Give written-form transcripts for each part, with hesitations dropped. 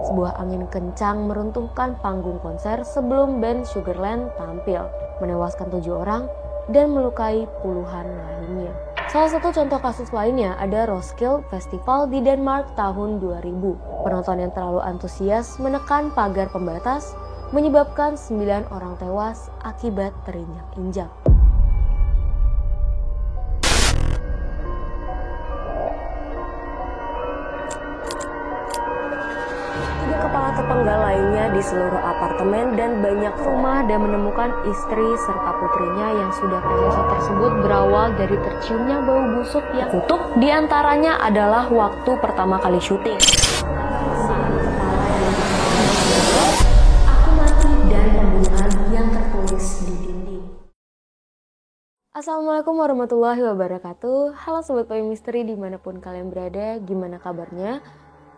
Sebuah angin kencang meruntuhkan panggung konser sebelum band Sugarland tampil, menewaskan 7 orang dan melukai puluhan lainnya. Salah satu contoh kasus lainnya ada Roskilde Festival di Denmark tahun 2000. Penonton yang terlalu antusias menekan pagar pembatas, menyebabkan 9 orang tewas akibat terinjak-injak. Kepala terpenggal lainnya di seluruh apartemen dan banyak rumah dan menemukan istri serta putrinya yang sudah tewas. Tersebut berawal dari terciumnya bau busuk yang kutuk. Di antaranya adalah waktu pertama kali syuting. Aku mati dan pembunuhan yang tertulis di dinding. Assalamualaikum warahmatullahi wabarakatuh. Halo Sobat Payung Misteri dimanapun kalian berada, gimana kabarnya?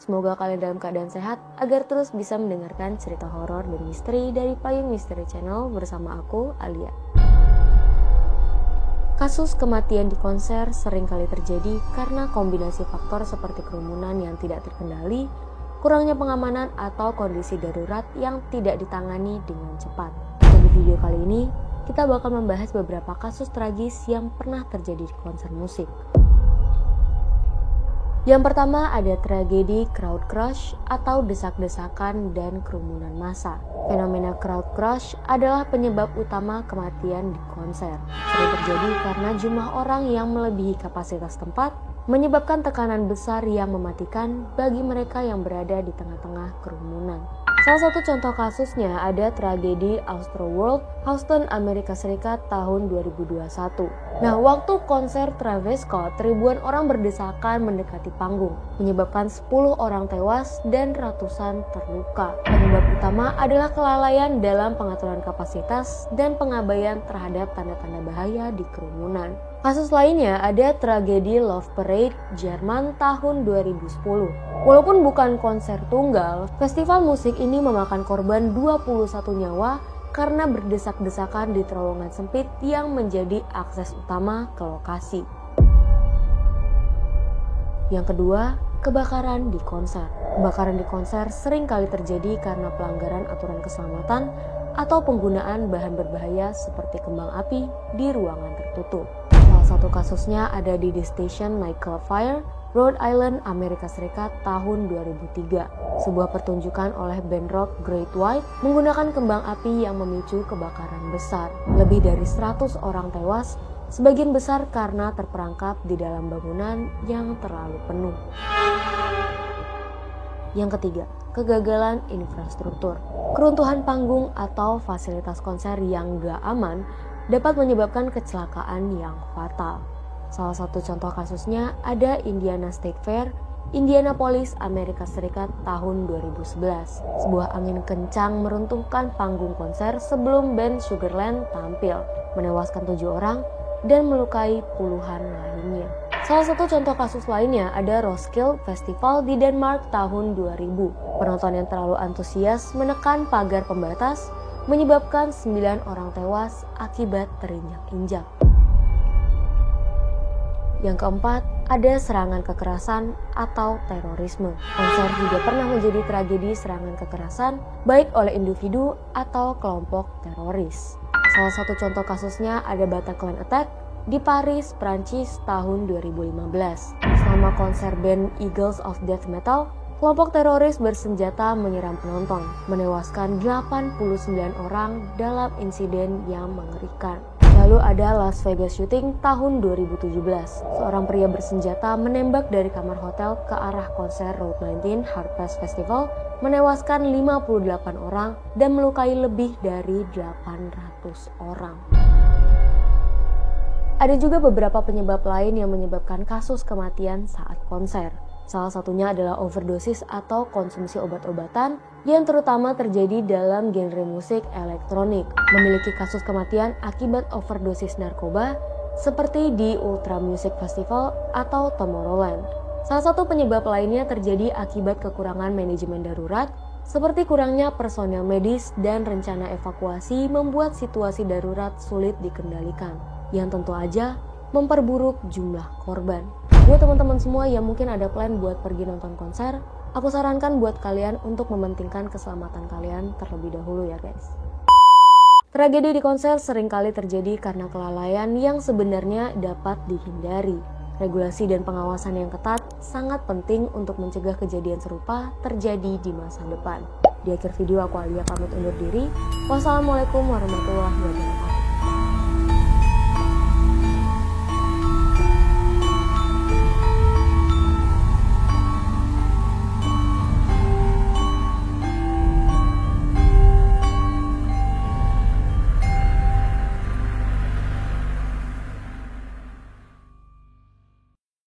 Semoga kalian dalam keadaan sehat agar terus bisa mendengarkan cerita horor dan misteri dari Payung Misteri Channel bersama aku, Alia. Kasus kematian di konser sering kali terjadi karena kombinasi faktor seperti kerumunan yang tidak terkendali, kurangnya pengamanan atau kondisi darurat yang tidak ditangani dengan cepat. Dan di video kali ini, kita bakal membahas beberapa kasus tragis yang pernah terjadi di konser musik. Yang pertama ada tragedi crowd crush atau desak-desakan dan kerumunan massa. Fenomena crowd crush adalah penyebab utama kematian di konser. Sering terjadi karena jumlah orang yang melebihi kapasitas tempat, menyebabkan tekanan besar yang mematikan bagi mereka yang berada di tengah-tengah kerumunan. Salah satu contoh kasusnya ada tragedi Astroworld, Houston, Amerika Serikat tahun 2021. Nah, waktu konser Travis Scott, ribuan orang berdesakan mendekati panggung, menyebabkan 10 orang tewas dan ratusan terluka. Penyebab utama adalah kelalaian dalam pengaturan kapasitas dan pengabaian terhadap tanda-tanda bahaya di kerumunan. Kasus lainnya ada tragedi Love Parade, Jerman tahun 2010. Walaupun bukan konser tunggal, festival musik ini memakan korban 21 nyawa karena berdesak-desakan di terowongan sempit yang menjadi akses utama ke lokasi. Yang kedua, kebakaran di konser. Kebakaran di konser sering kali terjadi karena pelanggaran aturan keselamatan atau penggunaan bahan berbahaya seperti kembang api di ruangan tertutup. Salah satu kasusnya ada di The Station Nightclub Fire, Rhode Island, Amerika Serikat tahun 2003. Sebuah pertunjukan oleh band rock Great White menggunakan kembang api yang memicu kebakaran besar. Lebih dari 100 orang tewas, sebagian besar karena terperangkap di dalam bangunan yang terlalu penuh. Yang ketiga, kegagalan infrastruktur. Keruntuhan panggung atau fasilitas konser yang gak aman dapat menyebabkan kecelakaan yang fatal. Salah satu contoh kasusnya ada Indiana State Fair, Indianapolis, Amerika Serikat tahun 2011. Sebuah angin kencang meruntuhkan panggung konser sebelum band Sugarland tampil, menewaskan 7 orang dan melukai puluhan lainnya. Salah satu contoh kasus lainnya ada Roskilde Festival di Denmark tahun 2000. Penonton yang terlalu antusias menekan pagar pembatas, menyebabkan 9 orang tewas akibat terinjak-injak. Yang keempat, ada serangan kekerasan atau terorisme. Konser juga pernah menjadi tragedi serangan kekerasan, baik oleh individu atau kelompok teroris. Salah satu contoh kasusnya ada Bataclan Attack di Paris, Prancis tahun 2015. Selama konser band Eagles of Death Metal, kelompok teroris bersenjata menyerang penonton, menewaskan 89 orang dalam insiden yang mengerikan. Lalu ada Las Vegas Shooting tahun 2017. Seorang pria bersenjata menembak dari kamar hotel ke arah konser Road 19 Harvest Festival, menewaskan 58 orang dan melukai lebih dari 800 orang. Ada juga beberapa penyebab lain yang menyebabkan kasus kematian saat konser. Salah satunya adalah overdosis atau konsumsi obat-obatan yang terutama terjadi dalam genre musik elektronik. Memiliki kasus kematian akibat overdosis narkoba seperti di Ultra Music Festival atau Tomorrowland. Salah satu penyebab lainnya terjadi akibat kekurangan manajemen darurat seperti kurangnya personel medis dan rencana evakuasi membuat situasi darurat sulit dikendalikan, yang tentu aja memperburuk jumlah korban. Buat teman-teman semua yang mungkin ada plan buat pergi nonton konser, Aku sarankan buat kalian untuk mementingkan keselamatan kalian terlebih dahulu ya guys. Tragedi di konser seringkali terjadi karena kelalaian yang sebenarnya dapat dihindari. Regulasi dan pengawasan yang ketat sangat penting untuk mencegah kejadian serupa terjadi di masa depan. Di akhir video aku Alia pamit undur diri. Wassalamualaikum warahmatullahi wabarakatuh.